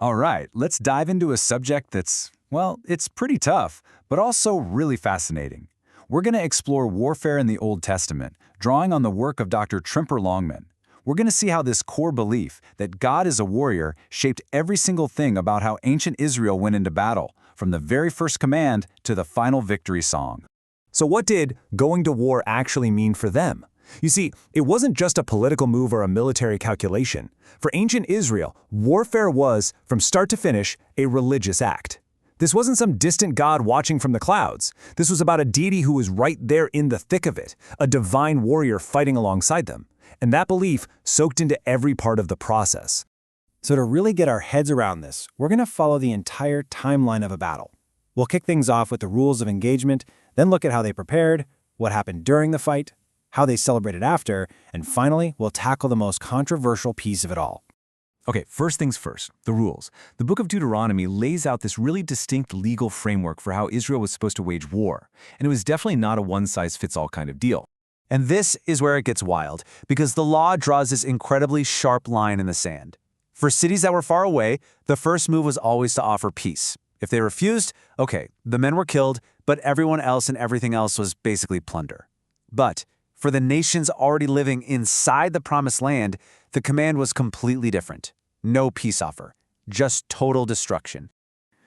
All right, let's dive into a subject that's, well, it's pretty tough, but also really fascinating. We're going to explore warfare in the Old Testament, drawing on the work of Dr. Tremper Longman. We're going to see how this core belief that God is a warrior shaped every single thing about how ancient Israel went into battle, from the very first command to the final victory song. So what did going to war actually mean for them? You see, it wasn't just a political move or a military calculation. For ancient Israel, warfare was, from start to finish, a religious act. This wasn't some distant god watching from the clouds. This was about a deity who was right there in the thick of it, a divine warrior fighting alongside them. And that belief soaked into every part of the process. So to really get our heads around this, we're going to follow the entire timeline of a battle. We'll kick things off with the rules of engagement, then look at how they prepared, what happened during the fight, how they celebrated after, and finally, we'll tackle the most controversial piece of it all. Okay, first things first, the rules. The book of Deuteronomy lays out this really distinct legal framework for how Israel was supposed to wage war, and it was definitely not a one-size-fits-all kind of deal. And this is where it gets wild, because the law draws this incredibly sharp line in the sand. For cities that were far away, the first move was always to offer peace. If they refused, okay, the men were killed, but everyone else and everything else was basically plunder. But for the nations already living inside the Promised Land, the command was completely different. No peace offer, just total destruction.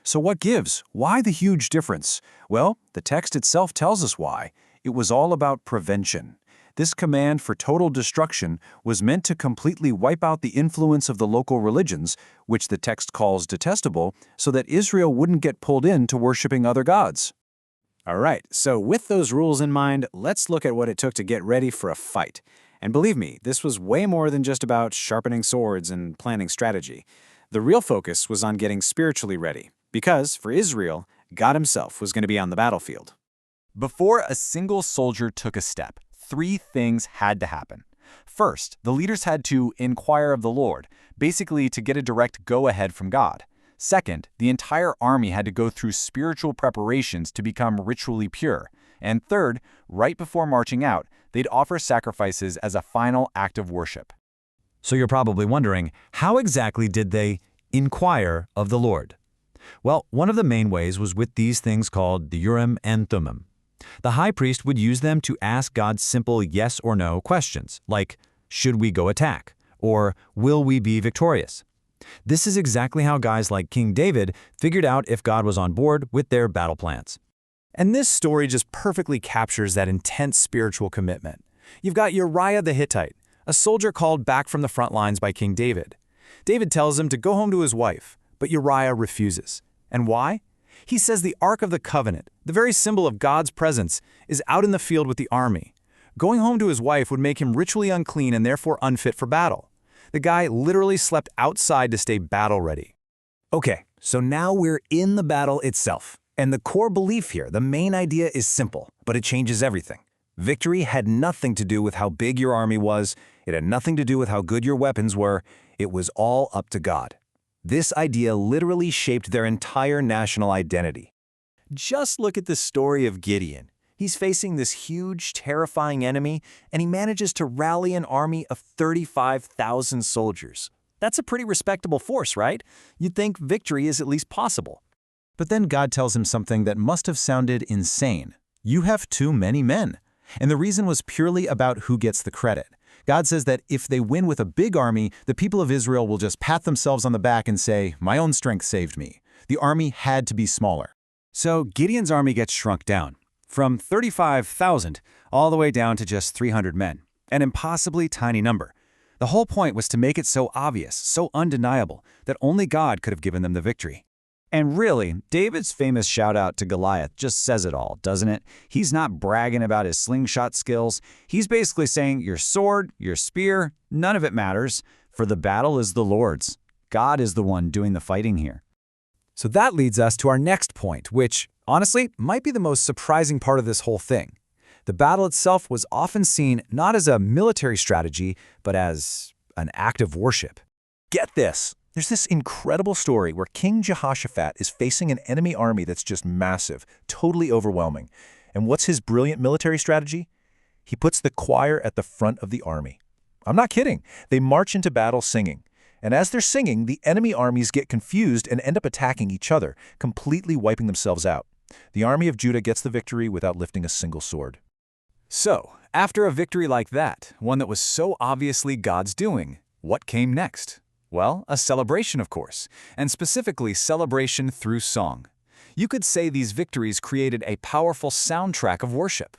So what gives? Why the huge difference? Well, the text itself tells us why. It was all about prevention. This command for total destruction was meant to completely wipe out the influence of the local religions, which the text calls detestable, so that Israel wouldn't get pulled into worshiping other gods. All right, so with those rules in mind, let's look at what it took to get ready for a fight. And believe me, this was way more than just about sharpening swords and planning strategy. The real focus was on getting spiritually ready, because for Israel, God himself was going to be on the battlefield. Before a single soldier took a step, three things had to happen. First, the leaders had to inquire of the Lord, basically to get a direct go-ahead from God. Second, the entire army had to go through spiritual preparations to become ritually pure. And third, right before marching out, they'd offer sacrifices as a final act of worship. So you're probably wondering, how exactly did they inquire of the Lord? Well, one of the main ways was with these things called the Urim and Thummim. The high priest would use them to ask God simple yes or no questions, like, should we go attack? Or, will we be victorious? This is exactly how guys like King David figured out if God was on board with their battle plans. And this story just perfectly captures that intense spiritual commitment. You've got Uriah the Hittite, a soldier called back from the front lines by King David. David tells him to go home to his wife, but Uriah refuses. And why? He says the Ark of the Covenant, the very symbol of God's presence, is out in the field with the army. Going home to his wife would make him ritually unclean and therefore unfit for battle. The guy literally slept outside to stay battle ready. Okay, so now we're in the battle itself. And the core belief here, the main idea is simple, but it changes everything. Victory had nothing to do with how big your army was. It had nothing to do with how good your weapons were. It was all up to God. This idea literally shaped their entire national identity. Just look at the story of Gideon. He's facing this huge, terrifying enemy, and he manages to rally an army of 35,000 soldiers. That's a pretty respectable force, right? You'd think victory is at least possible. But then God tells him something that must have sounded insane. You have too many men. And the reason was purely about who gets the credit. God says that if they win with a big army, the people of Israel will just pat themselves on the back and say, my own strength saved me. The army had to be smaller. So Gideon's army gets shrunk down, from 35,000 all the way down to just 300 men, an impossibly tiny number. The whole point was to make it so obvious, so undeniable, that only God could have given them the victory. And really, David's famous shout-out to Goliath just says it all, doesn't it? He's not bragging about his slingshot skills. He's basically saying your sword, your spear, none of it matters, for the battle is the Lord's. God is the one doing the fighting here. So that leads us to our next point, which, honestly, might be the most surprising part of this whole thing. The battle itself was often seen not as a military strategy, but as an act of worship. Get this. There's this incredible story where King Jehoshaphat is facing an enemy army that's just massive, totally overwhelming. And what's his brilliant military strategy? He puts the choir at the front of the army. I'm not kidding. They march into battle singing. And as they're singing, the enemy armies get confused and end up attacking each other, completely wiping themselves out. The army of Judah gets the victory without lifting a single sword. So, after a victory like that, one that was so obviously God's doing, what came next? Well, a celebration, of course, and specifically celebration through song. You could say these victories created a powerful soundtrack of worship.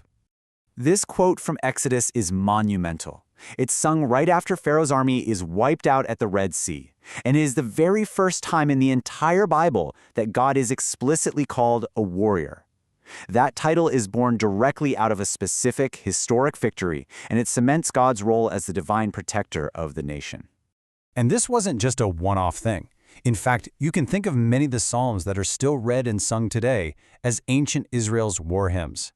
This quote from Exodus is monumental. It's sung right after Pharaoh's army is wiped out at the Red Sea, and it is the very first time in the entire Bible that God is explicitly called a warrior. That title is born directly out of a specific historic victory, and it cements God's role as the divine protector of the nation. And this wasn't just a one-off thing. In fact, you can think of many of the Psalms that are still read and sung today as ancient Israel's war hymns.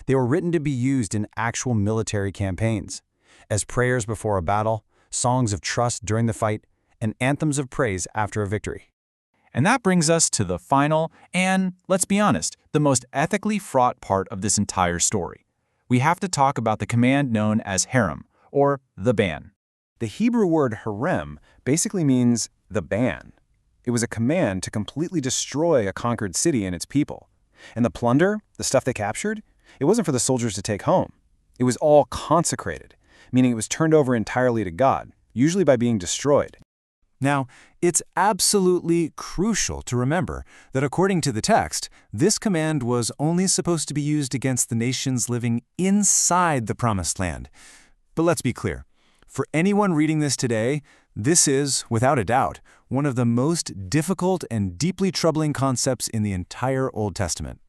They were written to be used in actual military campaigns, as prayers before a battle, songs of trust during the fight, and anthems of praise after a victory. And that brings us to the final and, let's be honest, the most ethically fraught part of this entire story. We have to talk about the command known as herem, or the ban. The Hebrew word herem basically means the ban. It was a command to completely destroy a conquered city and its people. And the plunder, the stuff they captured, it wasn't for the soldiers to take home. It was all consecrated, meaning it was turned over entirely to God, usually by being destroyed. Now, it's absolutely crucial to remember that according to the text, this command was only supposed to be used against the nations living inside the Promised Land. But let's be clear. For anyone reading this today, this is, without a doubt, one of the most difficult and deeply troubling concepts in the entire Old Testament.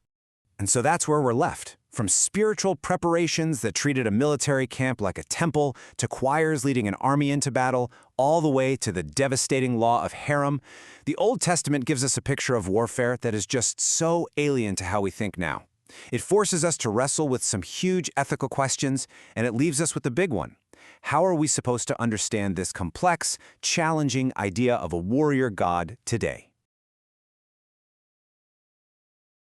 And so that's where we're left. From spiritual preparations that treated a military camp like a temple, to choirs leading an army into battle, all the way to the devastating law of herem, the Old Testament gives us a picture of warfare that is just so alien to how we think now. It forces us to wrestle with some huge ethical questions, and it leaves us with the big one. How are we supposed to understand this complex, challenging idea of a warrior God today?